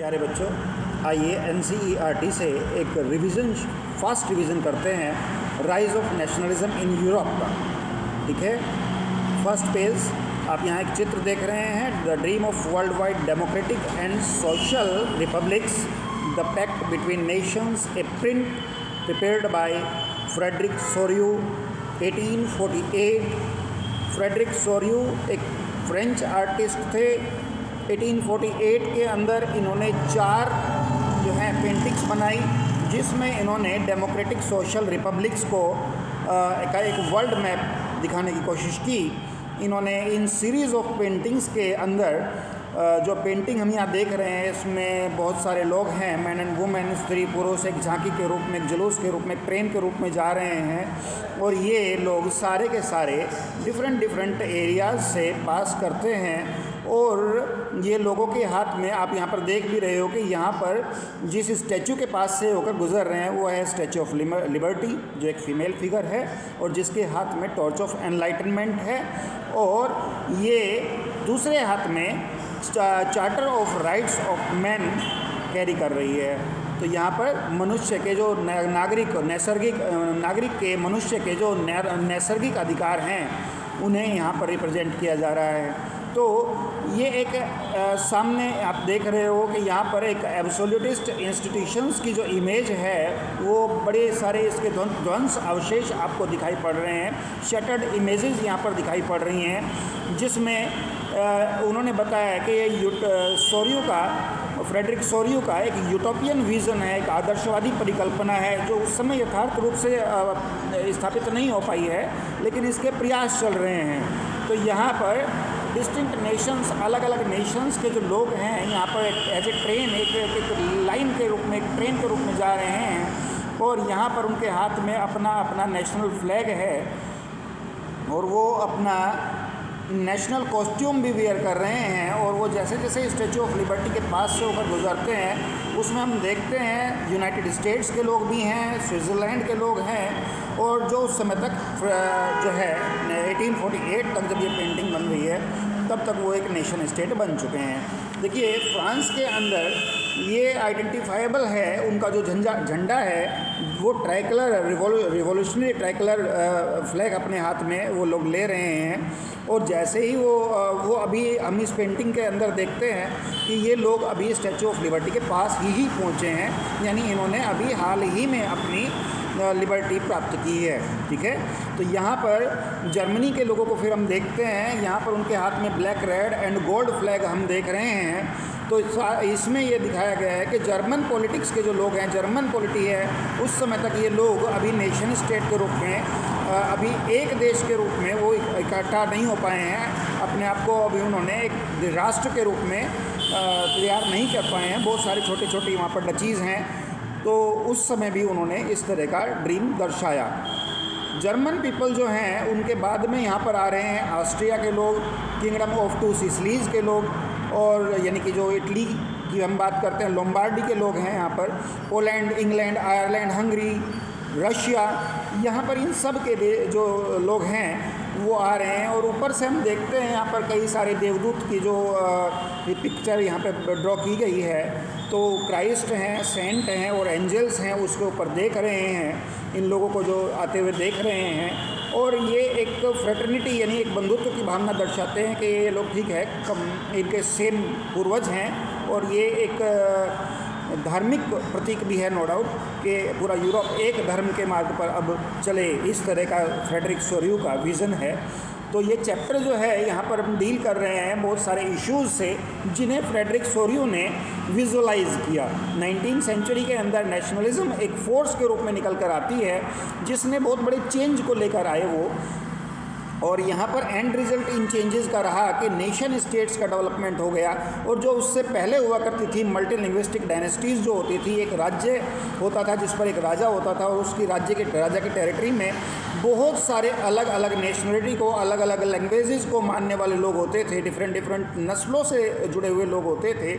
प्यारे बच्चों, आइए NCERT से एक फास्ट रिवीजन करते हैं rise of nationalism in Europe का। ठीक है, फर्स्ट पेज आप यहाँ एक चित्र देख रहे हैं, the dream of world wide democratic and social republics, the pact between nations, a print prepared by Frederic Sorrieu 1848। Frederic Sorrieu एक फ्रेंच आर्टिस्ट थे। 1848 के अंदर इन्होंने 4 जो है पेंटिंग्स बनाई, जिसमें इन्होंने डेमोक्रेटिक सोशल रिपब्लिक्स को एक वर्ल्ड मैप दिखाने की कोशिश की। इन्होंने इन सीरीज़ ऑफ पेंटिंग्स के अंदर जो पेंटिंग हम यहाँ देख रहे हैं, इसमें बहुत सारे लोग हैं, मैन एंड वुमेन, स्त्री पुरुष, एक झांकी के रूप में, एक जुलूस के रूप में, एक ट्रेन के रूप में जा रहे हैं। और ये लोग सारे के सारे डिफरेंट एरियाज़ से पास करते हैं। और ये लोगों के हाथ में, आप यहाँ पर देख भी रहे हो कि यहाँ पर जिस स्टैचू के पास से होकर गुजर रहे हैं वो है स्टैचू ऑफ लिबर्टी, जो एक फ़ीमेल फिगर है और जिसके हाथ में टॉर्च ऑफ एनलाइटनमेंट है। और ये दूसरे हाथ में charter of rights of man carry कर रही है। तो यहाँ पर मनुष्य के जो नागरिक के मनुष्य के जो नैसर्गिक अधिकार हैं उन्हें यहाँ पर रिप्रेजेंट किया जा रहा है। तो ये एक सामने आप देख रहे हो कि यहाँ पर एक एब्सोल्यूटिस्ट इंस्टीट्यूशंस की जो इमेज है वो बड़े सारे इसके ध्वंस अवशेष आपको दिखाई पड़ रहे हैं। शटर्ड इमेजेस यहाँ पर दिखाई पड़ रही हैं, जिसमें उन्होंने बताया कि ये फ्रेडरिक सोरियू का एक यूटोपियन विज़न है, एक आदर्शवादी परिकल्पना है जो उस समय यथार्थ रूप से स्थापित नहीं हो पाई है, लेकिन इसके प्रयास चल रहे हैं। तो यहाँ पर डिस्टिंक्ट नेशंस, अलग अलग नेशंस के जो लोग हैं यहाँ पर एज ए ट्रेन, एक लाइन के रूप में, एक ट्रेन के रूप में जा रहे हैं। और यहाँ पर उनके हाथ में अपना नेशनल फ्लैग है और वो अपना नेशनल कॉस्ट्यूम भी वेयर कर रहे हैं। और वो जैसे जैसे स्टैचू ऑफ लिबर्टी के पास से होकर गुजरते हैं, उसमें हम देखते हैं यूनाइटेड स्टेट्स के लोग भी हैं, स्विट्ज़रलैंड के लोग हैं। और जो उस समय तक जो है 1848 तक जब ये पेंटिंग बन रही है, तब तक वो एक नेशन स्टेट बन चुके हैं। देखिए, फ्रांस के अंदर ये आइडेंटिफाइबल है, उनका जो झंडा है वो ट्राइकलर, रिवॉल्यूशनरी ट्राइकलर फ्लैग अपने हाथ में वो लोग ले रहे हैं। और जैसे ही वो अभी हम इस पेंटिंग के अंदर देखते हैं कि ये लोग अभी स्टैचू ऑफ लिबर्टी के पास ही पहुँचे हैं, यानी इन्होंने अभी हाल ही में अपनी लिबर्टी प्राप्त की है। ठीक है, तो यहाँ पर जर्मनी के लोगों को फिर हम देखते हैं, यहाँ पर उनके हाथ में black, red and gold flag हम देख रहे हैं। तो इसमें ये दिखाया गया है कि जर्मन पॉलिटिक्स के जो लोग हैं, जर्मन पॉलिटी है, उस समय तक ये लोग अभी नेशन स्टेट के रूप में, अभी एक देश के रूप में वो इकट्ठा नहीं हो पाए हैं। अपने आप को अभी उन्होंने एक राष्ट्र के रूप में तैयार नहीं कर पाए हैं। बहुत सारे छोटे छोटे वहाँ पर डचीज़ हैं। तो उस समय भी उन्होंने इस तरह का ड्रीम दर्शाया। जर्मन पीपल जो हैं उनके बाद में यहाँ पर आ रहे हैं ऑस्ट्रिया के लोग, किंगडम ऑफ 2 सिसिलीज़ के लोग, और यानी कि जो इटली की हम बात करते हैं, लोम्बार्डी के लोग हैं यहाँ पर, Poland, England, Ireland, Hungary, Russia, यहाँ पर इन सब के जो लोग हैं वो आ रहे हैं। और ऊपर से हम देखते हैं यहाँ पर कई सारे देवदूत की जो पिक्चर यहाँ पे ड्रॉ की गई है। तो क्राइस्ट हैं, सेंट हैं और एंजल्स हैं, उसके ऊपर देख रहे हैं, इन लोगों को जो आते हुए देख रहे हैं। और ये एक फ्रेटर्निटी यानी एक बंधुत्व की भावना दर्शाते हैं कि ये लोग ठीक है, इनके सेम पूर्वज हैं। और ये एक धार्मिक प्रतीक भी है, नो डाउट, कि पूरा यूरोप एक धर्म के मार्ग पर अब चले, इस तरह का फ्रेडरिक सोरियू का विज़न है। तो ये चैप्टर जो है यहाँ पर हम डील कर रहे हैं बहुत सारे इश्यूज़ से, जिन्हें फ्रेडरिक सोरियू ने विजुअलाइज़ किया। 19वीं सेंचुरी के अंदर नेशनलिज्म एक फोर्स के रूप में निकल कर आती है, जिसने बहुत बड़े चेंज को लेकर आए वो। और यहाँ पर एंड रिजल्ट इन चेंजेस का रहा कि नेशन स्टेट्स का डेवलपमेंट हो गया। और जो उससे पहले हुआ करती थी मल्टी लिंग्विस्टिक डायनेस्टीज़ जो होती थी, एक राज्य होता था जिस पर एक राजा होता था, और उसकी राजा के टेरिटरी में बहुत सारे अलग अलग नेशनलिटी को, अलग अलग लैंग्वेजेस को मानने वाले लोग होते थे, डिफरेंट नस्लों से जुड़े हुए लोग होते थे।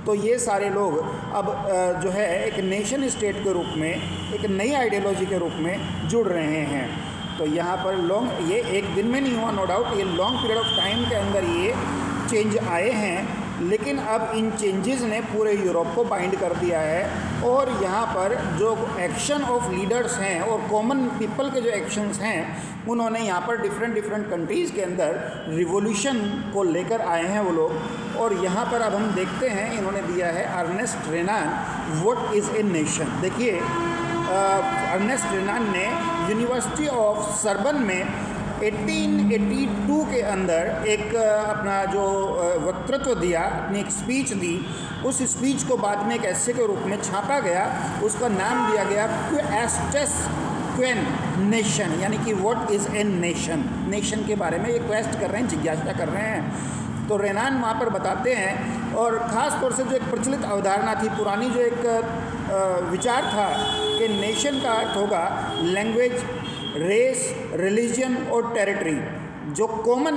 तो ये सारे लोग अब जो है एक नेशन स्टेट के रूप में, एक नई आइडियोलॉजी के रूप में जुड़ रहे हैं। तो यहाँ पर ये एक दिन में नहीं हुआ, नो डाउट, ये लॉन्ग पीरियड ऑफ टाइम के अंदर ये चेंज आए हैं। लेकिन अब इन चेंजेस ने पूरे यूरोप को बाइंड कर दिया है और यहाँ पर जो एक्शन ऑफ लीडर्स हैं और कॉमन पीपल के जो एक्शंस हैं उन्होंने यहाँ पर डिफरेंट कंट्रीज़ के अंदर रिवॉल्यूशन को लेकर आए हैं वो लोग। और यहाँ पर अब हम देखते हैं इन्होंने दिया है Ernest Renan what is a nation. देखिए अर्नेस्ट रेनान ने यूनिवर्सिटी ऑफ सरबन में 1882 के अंदर एक अपना जो वक्तृत्व दिया, अपनी एक स्पीच दी। उस स्पीच को बाद में एक ऐसे के रूप में छापा गया, उसका नाम दिया गया क्वेस्टस क्वेन नेशन, यानी कि what is a nation. Nation के बारे में ये क्वेस्ट कर रहे हैं, जिज्ञासा कर रहे हैं। तो रेनान वहाँ पर बताते हैं, और ख़ास तौर से जो एक प्रचलित अवधारणा थी, पुरानी जो एक विचार था कि नेशन का अर्थ होगा लैंग्वेज, रेस, रिलीजन और टेरिटरी, जो कॉमन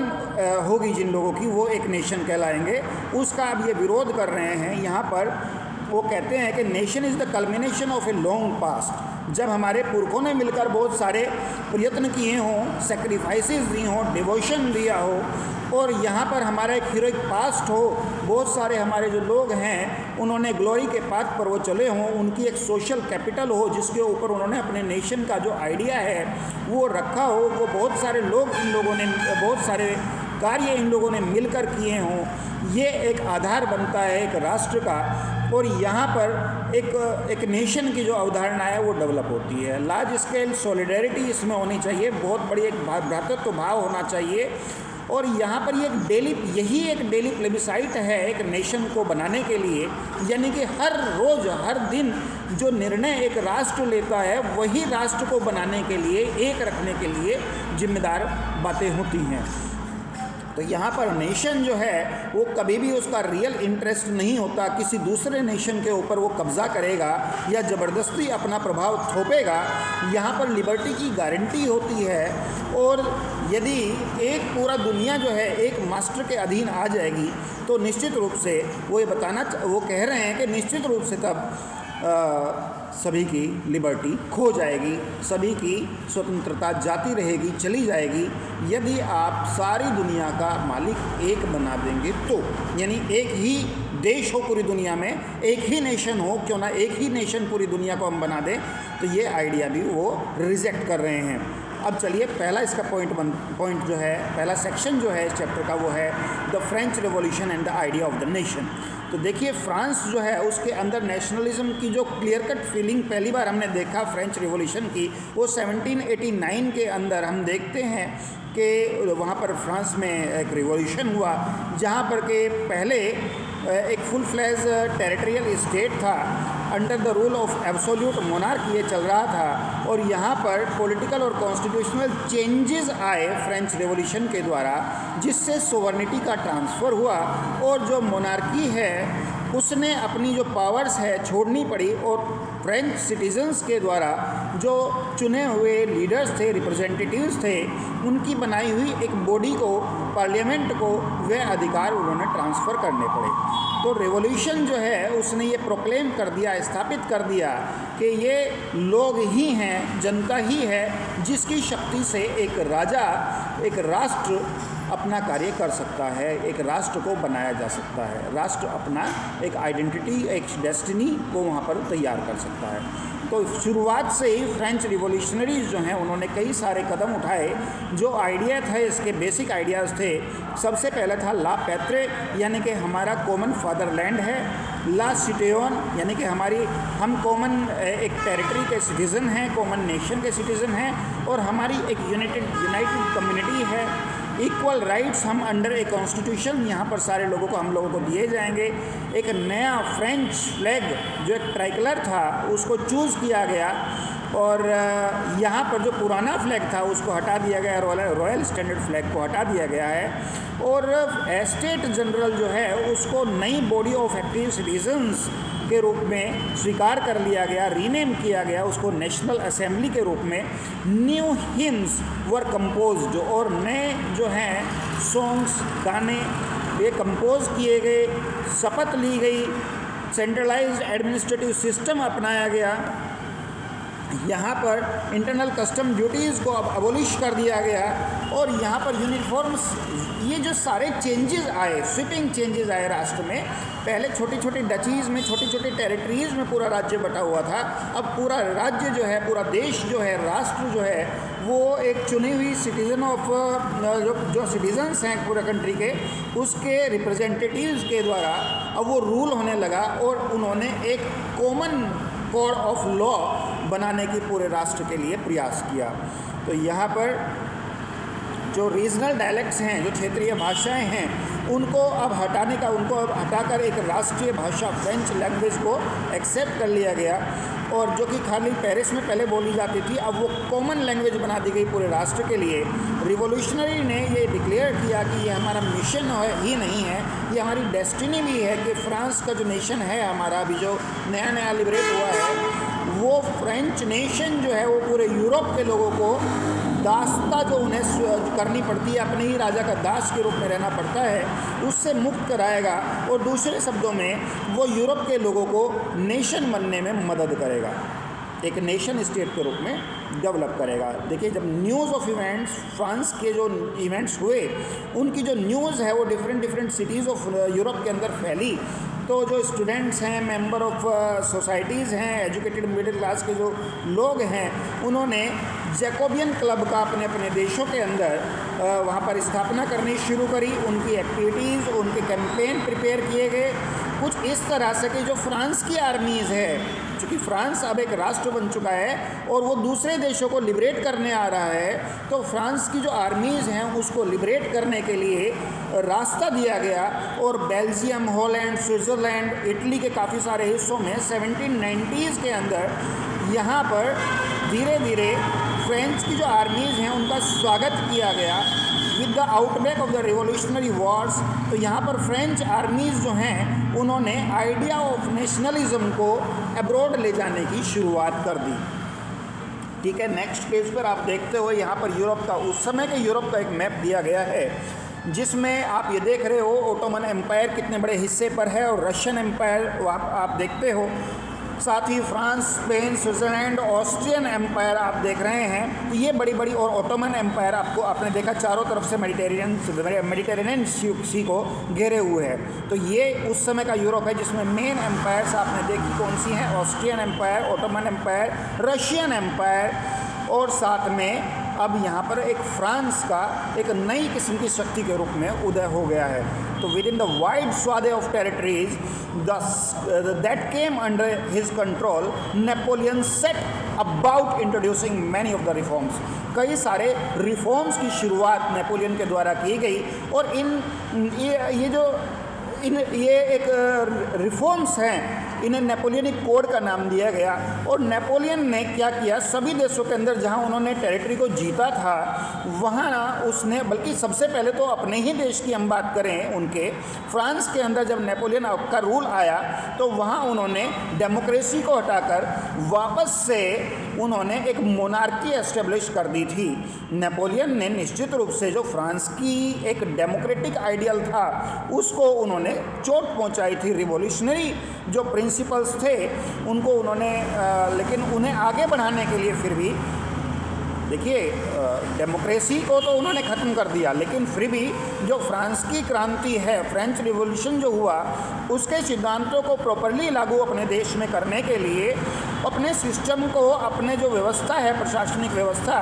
होगी जिन लोगों की वो एक नेशन कहलाएंगे। उसका अब ये विरोध कर रहे हैं। यहाँ पर वो कहते हैं कि nation is the culmination of a long past, जब हमारे पुरखों ने मिलकर बहुत सारे प्रयत्न किए हों, सेक्रीफाइसेस दी हों, डिवोशन दिया हो, और यहाँ पर हमारा एक हीरोइक पास्ट हो, बहुत सारे हमारे जो लोग हैं उन्होंने ग्लोरी के पाथ पर वो चले हों, उनकी एक सोशल कैपिटल हो जिसके ऊपर उन्होंने अपने नेशन का जो आइडिया है वो रखा हो, वो बहुत सारे लोग इन लोगों ने, बहुत सारे कार्य इन लोगों ने मिलकर किए हों, ये एक आधार बनता है एक राष्ट्र का। और यहाँ पर एक नेशन की जो अवधारणा है वो डेवलप होती है। लार्ज स्केल सॉलिडेरिटी इसमें होनी चाहिए, बहुत बड़ी एक भ्रातृत्व भाव होना चाहिए। और यहाँ पर यही एक डेली प्लेबिसाइट है एक नेशन को बनाने के लिए, यानी कि हर रोज़ हर दिन जो निर्णय एक राष्ट्र लेता है वही राष्ट्र को बनाने के लिए, एक रखने के लिए जिम्मेदार बातें होती हैं। तो यहाँ पर नेशन जो है वो कभी भी उसका रियल इंटरेस्ट नहीं होता किसी दूसरे नेशन के ऊपर वो कब्ज़ा करेगा या ज़बरदस्ती अपना प्रभाव थोपेगा। यहाँ पर लिबर्टी की गारंटी होती है, और यदि एक पूरा दुनिया जो है एक मास्टर के अधीन आ जाएगी तो निश्चित रूप से वो कह रहे हैं कि निश्चित रूप से तब सभी की लिबर्टी खो जाएगी, सभी की स्वतंत्रता जाती रहेगी, चली जाएगी, यदि आप सारी दुनिया का मालिक एक बना देंगे तो। यानी एक ही देश हो पूरी दुनिया में, एक ही नेशन हो, क्यों ना एक ही नेशन पूरी दुनिया को हम बना दें, तो ये आइडिया भी वो रिजेक्ट कर रहे हैं। अब चलिए पहला इसका पॉइंट जो है, पहला सेक्शन जो है इस चैप्टर का वो है the French revolution and the idea of the nation. तो देखिए फ्रांस जो है उसके अंदर नेशनलिज्म की जो क्लियर कट फीलिंग पहली बार हमने देखा फ्रेंच रिवॉल्यूशन की, वो 1789 के अंदर हम देखते हैं कि वहाँ पर फ्रांस में एक रिवॉल्यूशन हुआ जहाँ पर के पहले एक फुल फ्लैज टेरिटरियल स्टेट था under the rule of absolute monarch ये चल रहा था, और यहाँ पर पॉलिटिकल और कॉन्स्टिट्यूशनल चेंजेस आए फ्रेंच रिवॉल्यूशन के द्वारा, जिससे सोवर्निटी का ट्रांसफ़र हुआ और जो मोनार्की है उसने अपनी जो पावर्स है छोड़नी पड़ी, और फ्रेंच सिटीजन्स के द्वारा जो चुने हुए लीडर्स थे, रिप्रेजेंटेटिव्स थे, उनकी बनाई हुई एक बॉडी को, पार्लियामेंट को, वे अधिकार उन्होंने ट्रांसफ़र करने पड़े। तो रेवोल्यूशन जो है उसने ये प्रोक्लेम कर दिया, स्थापित कर दिया कि ये लोग ही हैं, जनता ही है जिसकी शक्ति से एक राजा, एक राष्ट्र अपना कार्य कर सकता है, एक राष्ट्र को बनाया जा सकता है, राष्ट्र अपना एक आइडेंटिटी, एक डेस्टिनी को वहाँ पर तैयार कर सकता है। तो शुरुआत से ही फ्रेंच रिवॉल्यूशनरीज जो हैं उन्होंने कई सारे कदम उठाए। जो आइडिया थे, इसके बेसिक आइडियाज़ थे, सबसे पहले था ला पैत्रे, यानी कि हमारा कॉमन फादरलैंड है, ला सिटेओन यानी कि हम कॉमन एक टेरिटरी के सिटीज़न हैं, कॉमन नेशन के सिटीज़न हैं, और हमारी एक यूनाइटेड कम्युनिटी है, इक्वल राइट्स हम अंडर ए कॉन्स्टिट्यूशन, यहाँ पर सारे लोगों को, हम लोगों को दिए जाएंगे। एक नया फ्रेंच फ्लैग जो एक ट्राइकलर था उसको चूज़ किया गया, और यहाँ पर जो पुराना फ्लैग था उसको हटा दिया गया, रॉयल स्टैंडर्ड फ्लैग को हटा दिया गया है, और एस्टेट जनरल जो है उसको नई बॉडी ऑफ एक्टिव सिटीजन्स के रूप में स्वीकार कर लिया गया, रीनेम किया गया उसको नेशनल असेंबली के रूप में। न्यू हिम्स वर कंपोज्ड, और नए जो हैं सॉन्ग्स, गाने ये कंपोज किए गए, शपथ ली गई, सेंट्रलाइज्ड एडमिनिस्ट्रेटिव सिस्टम अपनाया गया, यहाँ पर इंटरनल कस्टम ड्यूटीज़ को अब अबोलिश कर दिया गया और यहाँ पर यूनिफॉर्म्स, ये जो सारे चेंजेस आए, स्वीपिंग चेंजेस आए राष्ट्र में। पहले छोटी छोटी डचीज़ में, छोटी छोटी टेरिटरीज़ में पूरा राज्य बटा हुआ था, अब पूरा राज्य जो है, पूरा देश जो है, राष्ट्र जो है, वो एक चुनी हुई सिटीज़न ऑफ जो सिटीजन्स हैं पूरे कंट्री के, उसके रिप्रेजेंटेटिव्स के द्वारा अब वो रूल होने लगा और उन्होंने एक कॉमन कोड ऑफ लॉ बनाने की पूरे राष्ट्र के लिए प्रयास किया। तो यहाँ पर जो रीजनल डायलेक्ट्स हैं, जो क्षेत्रीय भाषाएं हैं, उनको अब हटाकर एक राष्ट्रीय भाषा फ्रेंच लैंग्वेज को एक्सेप्ट कर लिया गया और जो कि खाली पेरिस में पहले बोली जाती थी, अब वो कॉमन लैंग्वेज बना दी गई पूरे राष्ट्र के लिए। रिवॉल्यूशनरी ने ये डिक्लेयर किया कि ये हमारा मिशन ही नहीं है, ये हमारी डेस्टिनी भी है कि फ्रांस का जो नेशन है हमारा, अभी जो नया नया लिबरेट हुआ है, वो फ्रेंच नेशन जो है वो पूरे यूरोप के लोगों को दासता जो उन्हें करनी पड़ती है, अपने ही राजा का दास के रूप में रहना पड़ता है, उससे मुक्त कराएगा और दूसरे शब्दों में वो यूरोप के लोगों को नेशन बनने में मदद करेगा, एक नेशन स्टेट के रूप में डेवलप करेगा। देखिए, जब न्यूज़ ऑफ इवेंट्स, फ्रांस के जो इवेंट्स हुए उनकी जो न्यूज़ है वो डिफरेंट सिटीज़ ऑफ यूरोप के अंदर फैली, तो जो स्टूडेंट्स हैं, मेंबर ऑफ सोसाइटीज़ हैं, एजुकेटेड मिडिल क्लास के जो लोग हैं, उन्होंने जैकोबियन क्लब का अपने अपने देशों के अंदर वहाँ पर स्थापना करनी शुरू करी। उनकी एक्टिविटीज़, उनके कैंपेन प्रिपेयर किए गए कुछ इस तरह से कि जो फ्रांस की आर्मीज़ है, चूँकि फ्रांस अब एक राष्ट्र बन चुका है और वो दूसरे देशों को लिबरेट करने आ रहा है, तो फ्रांस की जो आर्मीज़ हैं उसको लिबरेट करने के लिए रास्ता दिया गया और बेल्जियम, हॉलैंड, स्विट्ज़रलैंड, इटली के काफ़ी सारे हिस्सों में 1790s के अंदर यहाँ पर धीरे धीरे फ्रेंच की जो आर्मीज़ हैं उनका स्वागत किया गया with the outbreak of the revolutionary Wars. तो यहाँ पर फ्रेंच आर्मीज़ जो हैं उन्होंने आइडिया ऑफ नेशनलिज्म को अब्रॉड ले जाने की शुरुआत कर दी। ठीक है, नेक्स्ट पेज पर आप देखते हो यहाँ पर यूरोप का, उस समय के यूरोप का एक मैप दिया गया है जिसमें आप ये देख रहे हो ओटोमन एम्पायर कितने बड़े हिस्से पर है और रशियन एम्पायर आप देखते हो, साथ ही France, Spain, Switzerland, Austrian empire आप देख रहे हैं। तो ये बड़ी बड़ी, और ओटोमन एम्पायर आपने देखा चारों तरफ से मेडिटेरेनियन सी को घेरे हुए है। तो ये उस समय का यूरोप है जिसमें मेन एम्पायर्स आपने देखी कौन सी हैं, Austrian empire, Ottoman empire, Russian empire, और साथ में अब यहाँ पर एक फ्रांस का एक नई किस्म की शक्ति के रूप में उदय हो गया है। तो विद इन द वाइड स्वादे of territories that came under his control, Napoleon set about introducing many of the reforms. कई सारे रिफॉर्म्स की शुरुआत नेपोलियन के द्वारा की गई और ये एक रिफॉर्म्स हैं, इन्हें नेपोलियनिक कोड का नाम दिया गया। और नेपोलियन ने क्या किया, सभी देशों के अंदर जहां उन्होंने टेरिटरी को जीता था वहां उसने, बल्कि सबसे पहले तो अपने ही देश की हम बात करें, उनके फ्रांस के अंदर जब नेपोलियन का रूल आया तो वहां उन्होंने डेमोक्रेसी को हटाकर वापस से उन्होंने एक मोनार्की एस्टेब्लिश कर दी थी। नेपोलियन ने निश्चित रूप से जो फ्रांस की एक डेमोक्रेटिक आइडियल था उसको उन्होंने चोट पहुंचाई थी। रिवॉल्यूशनरी जो प्रिंसिपल्स थे उनको उन्होंने लेकिन उन्हें आगे बढ़ाने के लिए फिर भी, देखिए, डेमोक्रेसी को तो उन्होंने ख़त्म कर दिया, लेकिन फिर भी जो फ्रांस की क्रांति है, फ्रेंच रिवॉल्यूशन जो हुआ, उसके सिद्धांतों को प्रॉपरली लागू अपने देश में करने के लिए, अपने सिस्टम को, अपने जो व्यवस्था है, प्रशासनिक व्यवस्था,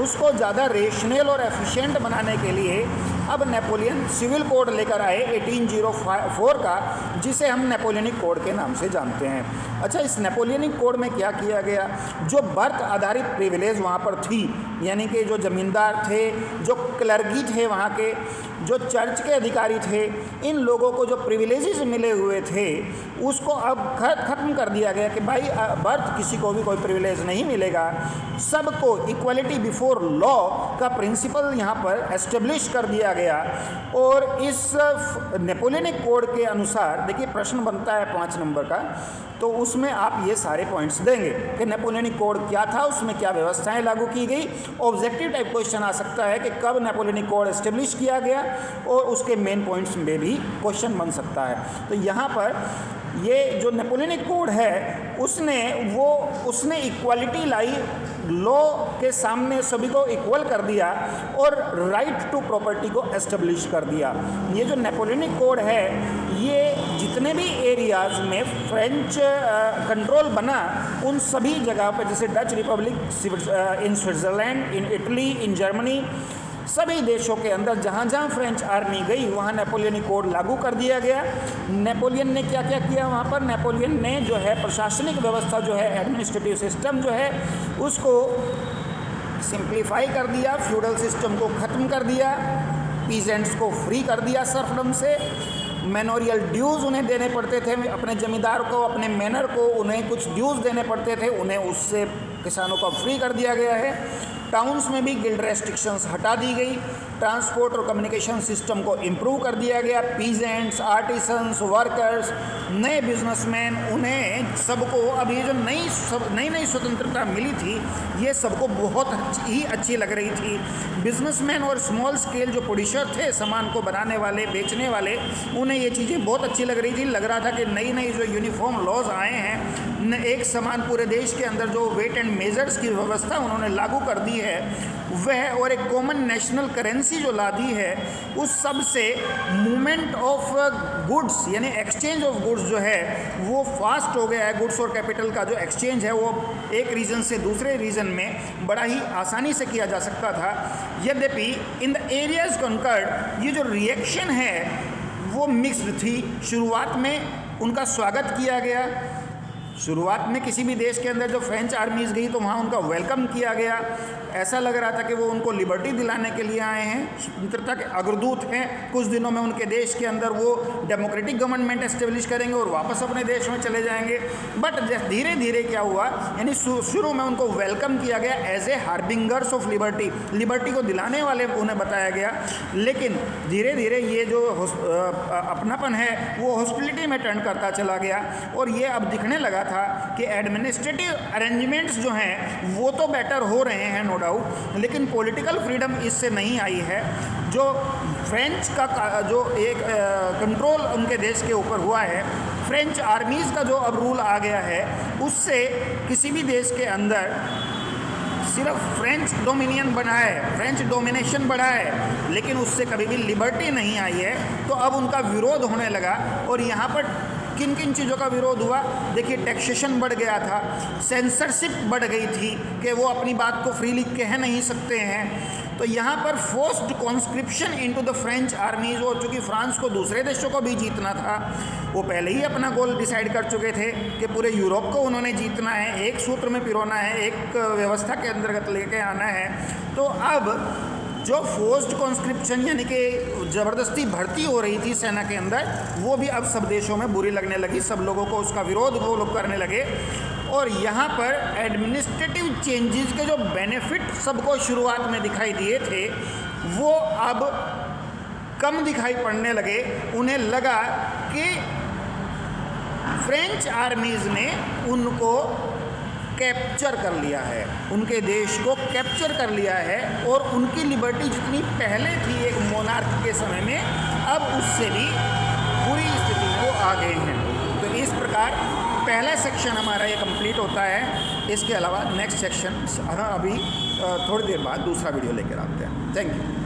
उसको ज़्यादा रेशनल और एफिशिएंट बनाने के लिए अब नेपोलियन सिविल कोड लेकर आए 1804 का, जिसे हम नेपोलियनिक कोड के नाम से जानते हैं। अच्छा, इस नेपोलियनिक कोड में क्या किया गया, जो बर्थ आधारित प्रिविलेज वहाँ पर थी, यानी कि जो ज़मींदार थे, जो क्लर्गी थे, वहाँ के जो चर्च के अधिकारी थे, इन लोगों को जो प्रिविलेजेस मिले हुए थे उसको अब ख़त्म कर दिया गया कि भाई बर्थ किसी को भी कोई प्रिविलेज नहीं मिलेगा, सबको इक्वलिटी बिफोर लॉ का प्रिंसिपल यहाँ पर एस्टेब्लिश कर दिया गया। और इस नेपोलियनिक कोड के अनुसार, देखिए प्रश्न बनता है 5 नंबर का, तो उसमें आप ये सारे पॉइंट्स देंगे कि नेपोलियनिक कोड क्या था, उसमें क्या व्यवस्थाएं लागू की गई। ऑब्जेक्टिव टाइप क्वेश्चन आ सकता है कि कब नेपोलियनिक कोड एस्टेब्लिश किया गया, और उसके मेन पॉइंट्स में भी क्वेश्चन बन सकता है। तो यहाँ पर ये जो नेपोलियनिक कोड है उसने इक्वालिटी लाई, लॉ के सामने सभी को इक्वल कर दिया और राइट टू प्रॉपर्टी को एस्टेब्लिश कर दिया। ये जो नेपोलियनिक कोड है ये जितने भी एरियाज़ में फ्रेंच कंट्रोल बना उन सभी जगह पर, जैसे Dutch Republic, in Switzerland, in Italy, in Germany, सभी देशों के अंदर जहाँ जहाँ फ्रेंच आर्मी गई वहाँ नेपोलियनिक कोड लागू कर दिया गया। नेपोलियन ने क्या क्या किया वहाँ पर? नेपोलियन ने जो है प्रशासनिक व्यवस्था जो है, एडमिनिस्ट्रेटिव सिस्टम जो है उसको सिंप्लीफाई कर दिया, फ्यूडल सिस्टम को ख़त्म कर दिया, पीजेंट्स को फ्री कर दिया सर्फडम से, मैनोरियल ड्यूज़ उन्हें देने पड़ते थे, अपने जमींदार को, अपने मैनर को उन्हें कुछ ड्यूज़ देने पड़ते थे, उन्हें उससे किसानों को फ्री कर दिया गया है। टाउन्स में भी गिल्ड रेस्ट्रिक्शंस हटा दी गई, ट्रांसपोर्ट और कम्युनिकेशन सिस्टम को इम्प्रूव कर दिया गया। पीजेंट्स, आर्टिसंस, वर्कर्स, नए बिजनेसमैन, उन्हें सबको अब ये जो नई स्वतंत्रता मिली थी ये सबको बहुत ही अच्छी लग रही थी। बिजनेसमैन और स्मॉल स्केल जो प्रोड्यूसर थे, सामान को बनाने वाले, बेचने वाले, उन्हें ये चीज़ें बहुत अच्छी लग रही थी। लग रहा था कि नई जो यूनिफॉर्म लॉज आए हैं, एक समान पूरे देश के अंदर जो वेट एंड मेजर्स की व्यवस्था उन्होंने लागू कर दी है वह, और एक कॉमन नेशनल करेंसी जो ला दी है, उस सब से मूवमेंट ऑफ गुड्स यानी एक्सचेंज ऑफ गुड्स जो है वो फास्ट हो गया है। गुड्स और कैपिटल का जो एक्सचेंज है वो एक रीजन से दूसरे रीजन में बड़ा ही आसानी से किया जा सकता था। यद्यपि इन द एरियाज कॉन्कर्ड ये जो रिएक्शन है वो मिक्स्ड थी। शुरुआत में उनका स्वागत किया गया, शुरुआत में किसी भी देश के अंदर जो फ्रेंच आर्मीज़ गई तो वहाँ उनका वेलकम किया गया, ऐसा लग रहा था कि वो उनको लिबर्टी दिलाने के लिए आए हैं, स्वतंत्रता के अग्रदूत हैं। कुछ दिनों में उनके देश के अंदर वो डेमोक्रेटिक गवर्नमेंट एस्टेब्लिश करेंगे और वापस अपने देश में चले जाएंगे। बट धीरे धीरे क्या हुआ, यानी शुरू में उनको वेलकम किया गया as a harbingers of liberty, liberty को दिलाने वाले उन्हें बताया गया। लेकिन धीरे धीरे ये जो अपनापन है वो हॉस्टिलिटी में टर्न करता चला गया और ये अब दिखने लगा था कि एडमिनिस्ट्रेटिव अरेंजमेंट्स जो हैं वो तो बेटर हो रहे हैं नो डाउट, लेकिन पॉलिटिकल फ्रीडम इससे नहीं आई है। जो फ्रेंच का जो एक कंट्रोल उनके देश के ऊपर हुआ है, फ्रेंच आर्मीज़ का जो अब रूल आ गया है, उससे किसी भी देश के अंदर सिर्फ फ्रेंच डोमिनियन बना है, फ्रेंच डोमिनेशन बढ़ा है, लेकिन उससे कभी भी लिबर्टी नहीं आई है। तो अब उनका विरोध होने लगा और यहाँ पर किन किन चीज़ों का विरोध हुआ? देखिए, टैक्सेशन बढ़ गया था, सेंसरशिप बढ़ गई थी कि वो अपनी बात को फ्रीली कह नहीं सकते हैं। तो यहाँ पर forced conscription into the French आर्मीज, और चूँकि फ्रांस को दूसरे देशों को भी जीतना था, वो पहले ही अपना गोल डिसाइड कर चुके थे कि पूरे यूरोप को उन्होंने जीतना है, एक सूत्र में पिरोना है, एक व्यवस्था के अंतर्गत लेके आना है। तो अब जो फोर्स्ड कॉन्स्क्रिप्शन यानी कि ज़बरदस्ती भर्ती हो रही थी सेना के अंदर, वो भी अब सब देशों में बुरी लगने लगी, सब लोगों को उसका विरोध वो लोग करने लगे। और यहाँ पर एडमिनिस्ट्रेटिव चेंजेस के जो बेनिफिट सबको शुरुआत में दिखाई दिए थे वो अब कम दिखाई पड़ने लगे। उन्हें लगा कि फ्रेंच आर्मीज़ ने उनको कैप्चर कर लिया है, उनके देश को कैप्चर कर लिया है और उनकी लिबर्टी जितनी पहले थी एक मोनार्क के समय में, अब उससे भी बुरी स्थिति में वो आ गए हैं। तो इस प्रकार पहला सेक्शन हमारा ये कंप्लीट होता है। इसके अलावा नेक्स्ट सेक्शन हम अभी थोड़ी देर बाद दूसरा वीडियो लेकर आते हैं। Thank you.